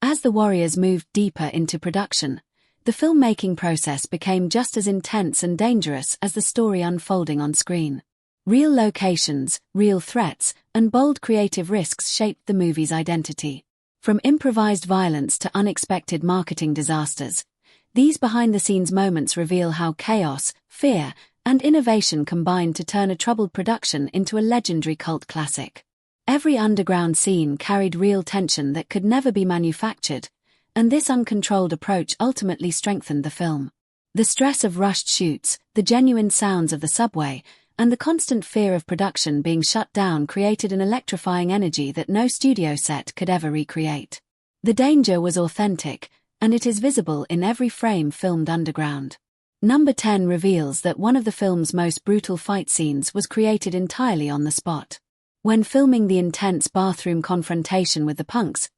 As the Warriors moved deeper into production, the filmmaking process became just as intense and dangerous as the story unfolding on screen. Real locations, real threats, and bold creative risks shaped the movie's identity. From improvised violence to unexpected marketing disasters, these behind-the-scenes moments reveal how chaos, fear, and innovation combined to turn a troubled production into a legendary cult classic. Every underground scene carried real tension that could never be manufactured, and this uncontrolled approach ultimately strengthened the film. The stress of rushed shoots, the genuine sounds of the subway, and the constant fear of production being shut down created an electrifying energy that no studio set could ever recreate. The danger was authentic, and it is visible in every frame filmed underground. Number 10 reveals that one of the film's most brutal fight scenes was created entirely on the spot. When filming the intense bathroom confrontation with the punks,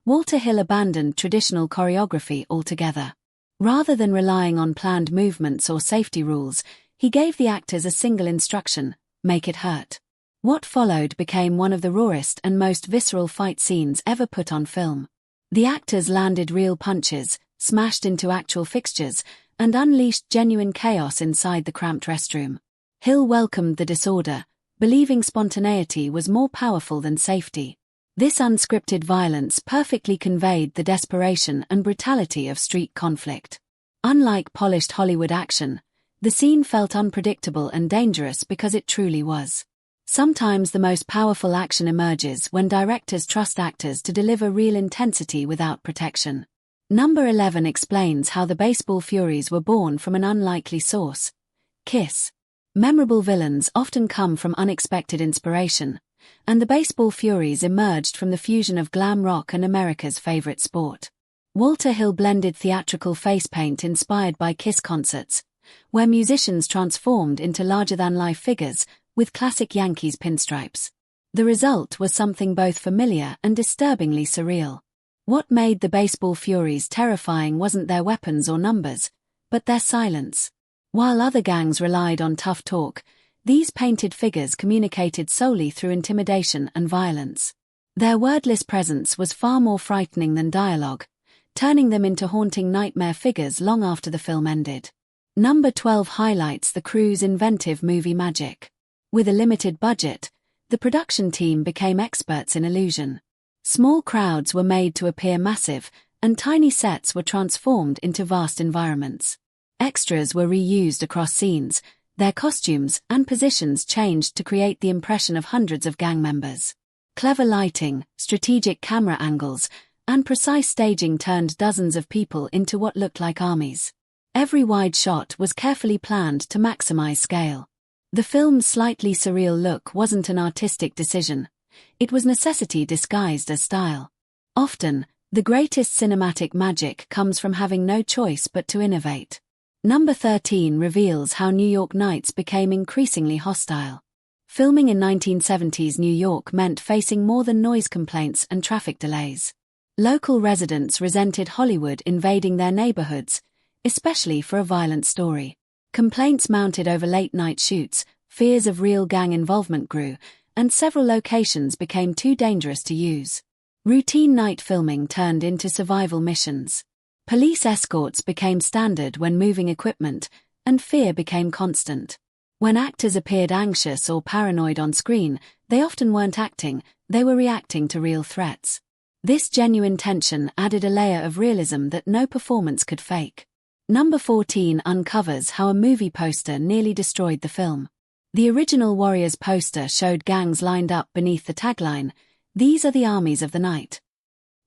Walter Hill abandoned traditional choreography altogether. Rather than relying on planned movements or safety rules, he gave the actors a single instruction: make it hurt. What followed became one of the rawest and most visceral fight scenes ever put on film. The actors landed real punches, smashed into actual fixtures, and unleashed genuine chaos inside the cramped restroom. Hill welcomed the disorder, believing spontaneity was more powerful than safety. This unscripted violence perfectly conveyed the desperation and brutality of street conflict. Unlike polished Hollywood action, the scene felt unpredictable and dangerous because it truly was. Sometimes the most powerful action emerges when directors trust actors to deliver real intensity without protection. Number 11 explains how the Baseball Furies were born from an unlikely source: Kiss. Memorable villains often come from unexpected inspiration, and the Baseball Furies emerged from the fusion of glam rock and America's favorite sport. Walter Hill blended theatrical face paint inspired by Kiss concerts, where musicians transformed into larger-than-life figures, with classic Yankees pinstripes. The result was something both familiar and disturbingly surreal. What made the Baseball Furies terrifying wasn't their weapons or numbers, but their silence. While other gangs relied on tough talk, these painted figures communicated solely through intimidation and violence. Their wordless presence was far more frightening than dialogue, turning them into haunting nightmare figures long after the film ended. Number 12 highlights the crew's inventive movie magic. With a limited budget, the production team became experts in illusion. Small crowds were made to appear massive, and tiny sets were transformed into vast environments. Extras were reused across scenes, their costumes and positions changed to create the impression of hundreds of gang members. Clever lighting, strategic camera angles, and precise staging turned dozens of people into what looked like armies. Every wide shot was carefully planned to maximize scale. The film's slightly surreal look wasn't an artistic decision. It was necessity disguised as style. Often, the greatest cinematic magic comes from having no choice but to innovate. Number 13 reveals how New York nights became increasingly hostile. Filming in 1970s New York meant facing more than noise complaints and traffic delays. Local residents resented Hollywood invading their neighborhoods, especially for a violent story. Complaints mounted over late-night shoots, fears of real gang involvement grew, and several locations became too dangerous to use. Routine night filming turned into survival missions. Police escorts became standard when moving equipment, and fear became constant. When actors appeared anxious or paranoid on screen, they often weren't acting, they were reacting to real threats. This genuine tension added a layer of realism that no performance could fake. Number 14 uncovers how a movie poster nearly destroyed the film. The original Warriors poster showed gangs lined up beneath the tagline, "These are the armies of the night."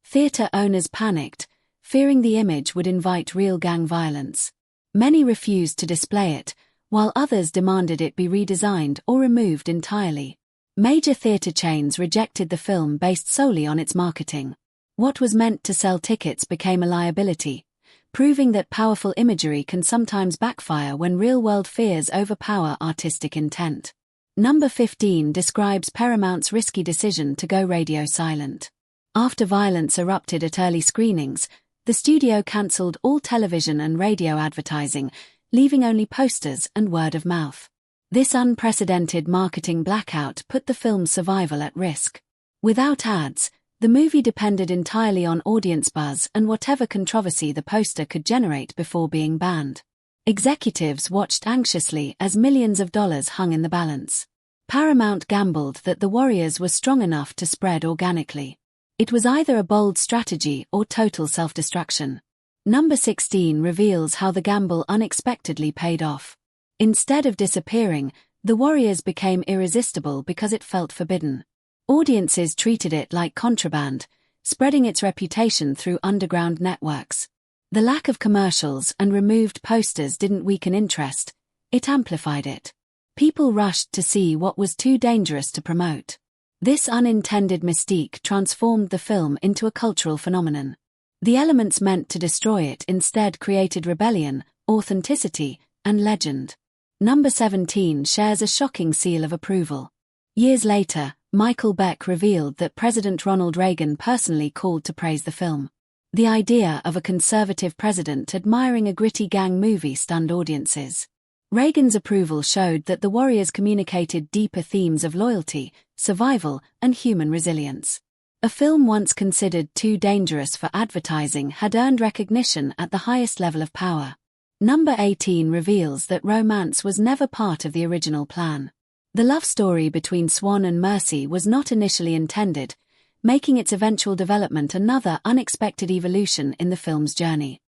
Theater owners panicked, fearing the image would invite real gang violence. Many refused to display it, while others demanded it be redesigned or removed entirely. Major theater chains rejected the film based solely on its marketing. What was meant to sell tickets became a liability, proving that powerful imagery can sometimes backfire when real-world fears overpower artistic intent. Number 15 describes Paramount's risky decision to go radio silent. After violence erupted at early screenings, the studio cancelled all television and radio advertising, leaving only posters and word of mouth. This unprecedented marketing blackout put the film's survival at risk. Without ads, The movie depended entirely on audience buzz and whatever controversy the poster could generate before being banned. Executives watched anxiously as millions of dollars hung in the balance. Paramount gambled that the Warriors were strong enough to spread organically. It was either a bold strategy or total self-destruction. Number 16 reveals how the gamble unexpectedly paid off. Instead of disappearing, the Warriors became irresistible because it felt forbidden. Audiences treated it like contraband, spreading its reputation through underground networks. The lack of commercials and removed posters didn't weaken interest, it amplified it. People rushed to see what was too dangerous to promote. This unintended mystique transformed the film into a cultural phenomenon. The elements meant to destroy it instead created rebellion, authenticity, and legend. Number 17 shares a shocking seal of approval. Years later, Michael Beck revealed that President Ronald Reagan personally called to praise the film. The idea of a conservative president admiring a gritty gang movie stunned audiences. Reagan's approval showed that the Warriors communicated deeper themes of loyalty, survival, and human resilience. A film once considered too dangerous for advertising had earned recognition at the highest level of power. Number 18 reveals that romance was never part of the original plan. The love story between Swan and Mercy was not initially intended, making its eventual development another unexpected evolution in the film's journey.